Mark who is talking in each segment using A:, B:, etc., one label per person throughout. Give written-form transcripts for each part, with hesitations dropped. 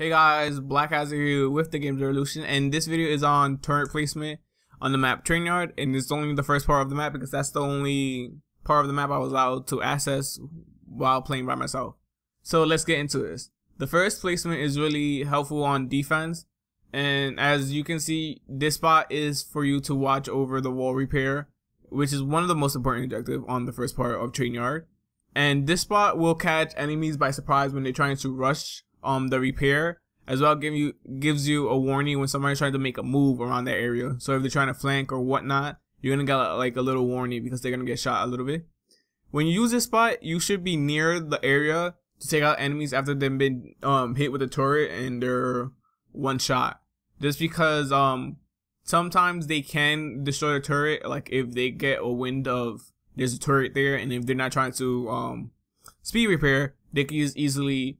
A: Hey guys, Black Eyes here with the Games Revolution, and this video is on turret placement on the map TrainYard, and it's only the first part of the map because that's the only part of the map I was allowed to access while playing by myself. So let's get into this. The first placement is really helpful on defense, and as you can see, this spot is for you to watch over the wall repair, which is one of the most important objectives on the first part of TrainYard. And this spot will catch enemies by surprise when they're trying to rush the repair, as well gives you a warning when somebody's trying to make a move around that area. So if they're trying to flank or whatnot, you're gonna get like a little warning because they're gonna get shot a little bit. When you use this spot, you should be near the area to take out enemies after they've been hit with a turret and they're one shot. Just because sometimes they can destroy the turret, like if they get a wind of there's a turret there, and if they're not trying to speed repair, they can just easily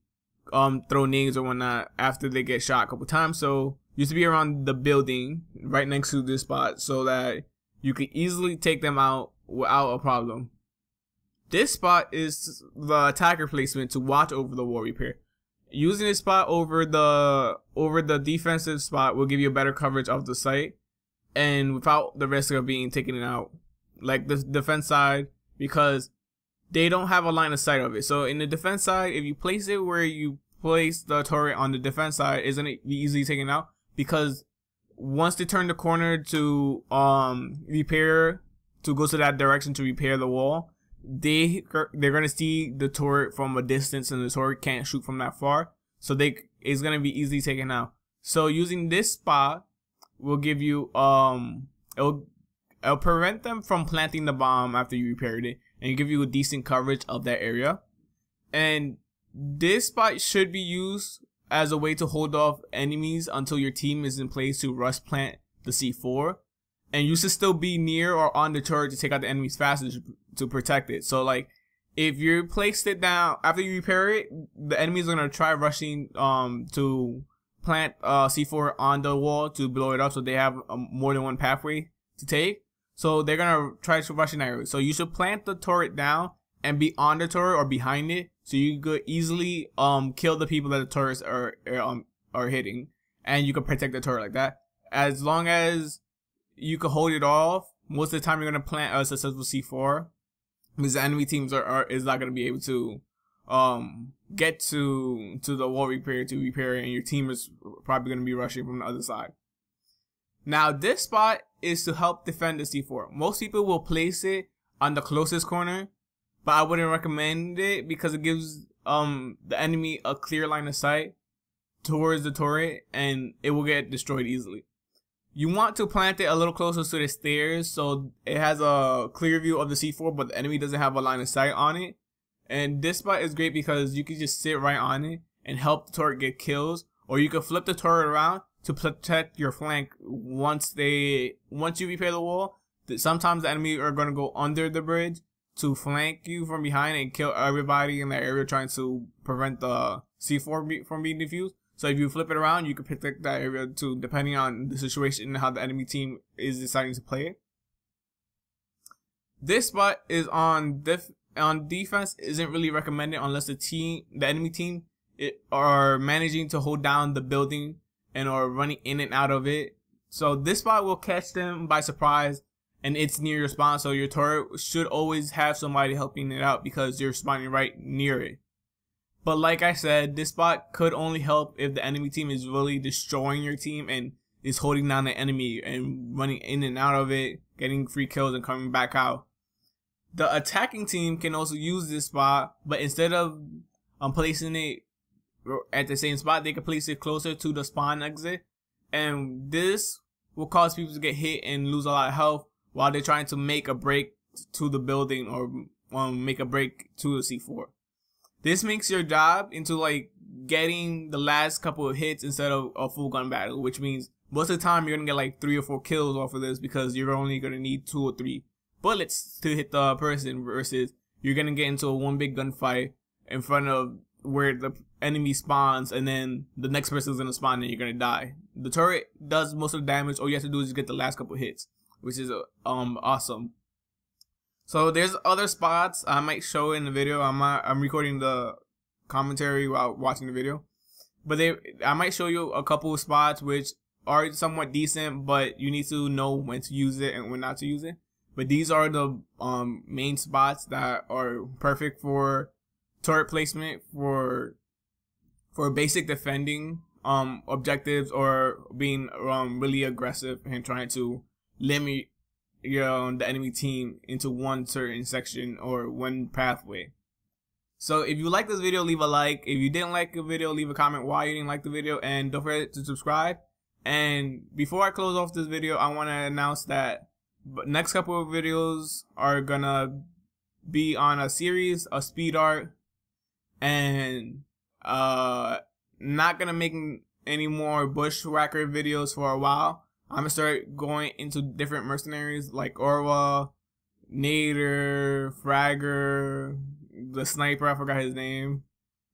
A: throw nades or whatnot after they get shot a couple times. So you have to be around the building right next to this spot so that you can easily take them out without a problem. This spot is the attacker placement to watch over the wall repair. Using this spot over the defensive spot will give you a better coverage of the site and without the risk of being taken out like the defense side, because they don't have a line of sight of it. So in the defense side, if you place it where you place the turret on the defense side, isn't it easily taken out? Because once they turn the corner to repair, to go to that direction to repair the wall, they're gonna see the turret from a distance, and the turret can't shoot from that far, so it's gonna be easily taken out. So using this spot will give you it'll prevent them from planting the bomb after you repaired it, and give you a decent coverage of that area. And this spot should be used as a way to hold off enemies until your team is in place to rush plant the C4, and you should still be near or on the turret to take out the enemies faster to protect it. So like if you placed it down after you repair it, the enemies are gonna try rushing to plant C4 on the wall to blow it up, so they have more than one pathway to take. So they're gonna try to rush in that area. So you should plant the turret down and be on the turret or behind it, so you could easily kill the people that the turrets are hitting, and you can protect the turret like that. As long as you can hold it off, most of the time you're gonna plant a successful C4, because the enemy teams is not gonna be able to get to the wall repair to repair it, and your team is probably gonna be rushing from the other side. Now this spot is to help defend the C4. Most people will place it on the closest corner, but I wouldn't recommend it because it gives the enemy a clear line of sight towards the turret, and it will get destroyed easily. You want to plant it a little closer to the stairs so it has a clear view of the C4, but the enemy doesn't have a line of sight on it. And this spot is great because you can just sit right on it and help the turret get kills, or you can flip the turret around to protect your flank once you repair the wall. Sometimes the enemy are going to go under the bridge to flank you from behind and kill everybody in that area, trying to prevent the C4 from being defused. So if you flip it around, you can protect that area too, depending on the situation and how the enemy team is deciding to play it. This spot is on defense, isn't really recommended unless the enemy team are managing to hold down the building and are running in and out of it. So this spot will catch them by surprise, and it's near your spawn, so your turret should always have somebody helping it out because you're spawning right near it. But like I said, this spot could only help if the enemy team is really destroying your team and is holding down the enemy and running in and out of it, getting free kills and coming back out. The attacking team can also use this spot, but instead of placing it at the same spot, they can place it closer to the spawn exit, and this will cause people to get hit and lose a lot of health while they're trying to make a break to the building or make a break to the C4. This makes your job into like getting the last couple of hits instead of a full gun battle, which means most of the time you're gonna get like 3 or 4 kills off of this because you're only gonna need 2 or 3 bullets to hit the person, versus you're gonna get into a one big gunfight in front of where the enemy spawns, and then the next person is gonna spawn and you're gonna die. The turret does most of the damage. All you have to do is get the last couple hits, which is awesome. So there's other spots I might show in the video. I'm recording the commentary while watching the video. but I might show you a couple of spots which are somewhat decent, but you need to know when to use it and when not to use it. But these are the main spots that are perfect for turret placement, for basic defending objectives, or being really aggressive and trying to limit the enemy team into one certain section or one pathway. So if you like this video, leave a like. If you didn't like the video, leave a comment why you didn't like the video, and don't forget to subscribe. And before I close off this video, I want to announce that the next couple of videos are gonna be on a series, a speed art, and not gonna make any more bushwhacker videos for a while. I'm gonna start going into different mercenaries like Orwa, Nader, Fragger, the sniper, I forgot his name,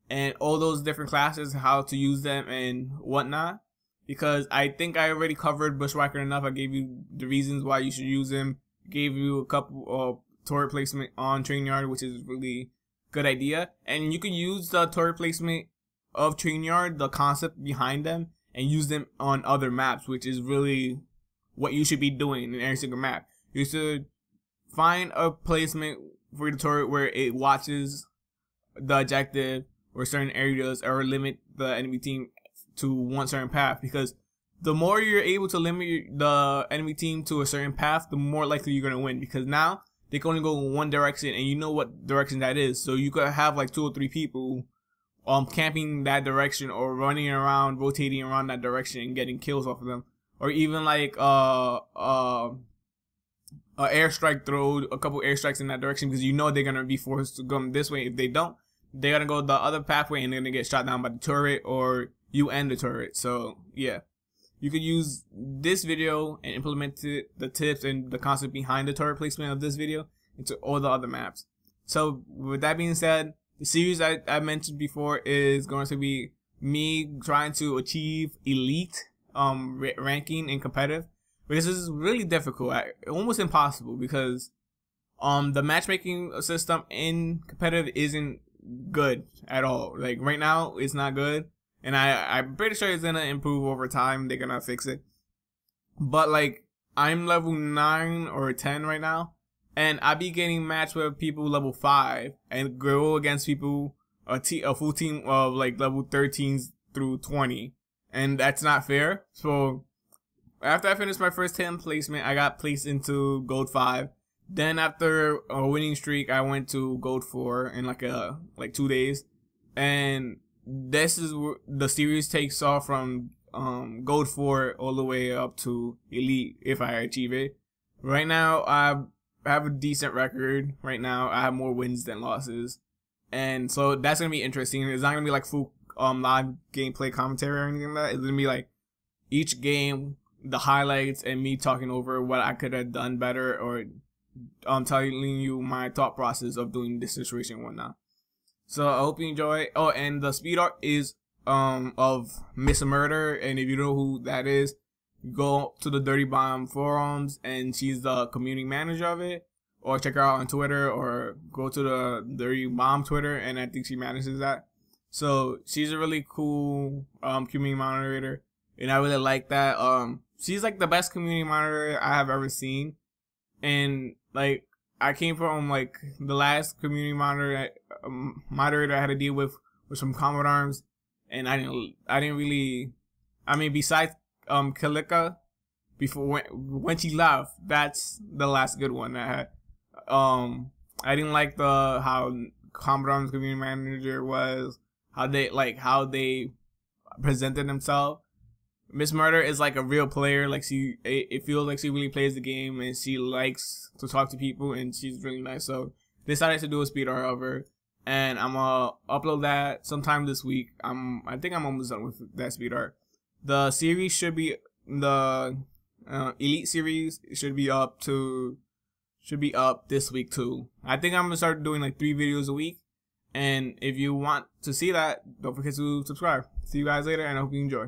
A: and all those different classes, how to use them and whatnot. Because I think I already covered bushwhacker enough. I gave you the reasons why you should use him. Gave you a couple of turret placement on TrainYard, which is really good idea. And you can use the turret placement of TrainYard, the concept behind them, and use them on other maps, which is really what you should be doing in every single map. You should find a placement for the turret where it watches the objective or certain areas, or limit the enemy team to one certain path, because the more you're able to limit the enemy team to a certain path, the more likely you're going to win, because now they can only go in one direction and you know what direction that is. So you could have like 2 or 3 people camping that direction, or running around, rotating around that direction and getting kills off of them, or even like airstrike, throw a couple airstrikes in that direction, because you know they're going to be forced to go this way. If they don't, they're going to go the other pathway and they're going to get shot down by the turret, or you end the turret. So yeah, you could use this video and implement the tips and the concept behind the turret placement of this video into all the other maps. So with that being said, the series I mentioned before is going to be me trying to achieve elite ranking in competitive, but this is really difficult, almost impossible, because the matchmaking system in competitive isn't good at all. Like right now, it's not good. And I'm pretty sure it's gonna improve over time. They're gonna fix it. But like, I'm level 9 or 10 right now, and I be getting matched with people level 5 and go against people, a full team of like level 13s through 20, and that's not fair. So after I finished my first 10 placement, I got placed into gold 5. Then after a winning streak, I went to gold 4 in like 2 days, and this is where the series takes off from gold 4 all the way up to elite if I achieve it. Right now I have a decent record. Right now I have more wins than losses, and so that's gonna be interesting. It's not gonna be like full live gameplay commentary or anything like that. It's gonna be like each game, the highlights, and me talking over what I could have done better, or telling you my thought process of doing this situation and whatnot. So I hope you enjoy. Oh, and the speed art is of Miss Murder, and if you know who that is, go to the Dirty Bomb forums, and she's the community manager of it, or check her out on Twitter, or go to the Dirty Bomb Twitter, and I think she manages that. So she's a really cool community moderator, and I really like that. She's like the best community moderator I have ever seen, and like, I came from like the last community moderator I had to deal with was from Combat Arms, and I didn't really, I mean, besides Kalika, before when she left, that's the last good one I had. I didn't like how Combat Arms community manager was, how they presented themselves. Miss Murder is like a real player. Like it feels like she really plays the game, and she likes to talk to people, and she's really nice. So decided to do a speed art of her, and I'm gonna upload that sometime this week. I think I'm almost done with that speed art. The series should be the elite series should be up this week too. I think I'm gonna start doing like 3 videos a week, and if you want to see that, don't forget to subscribe. See you guys later, and I hope you enjoy.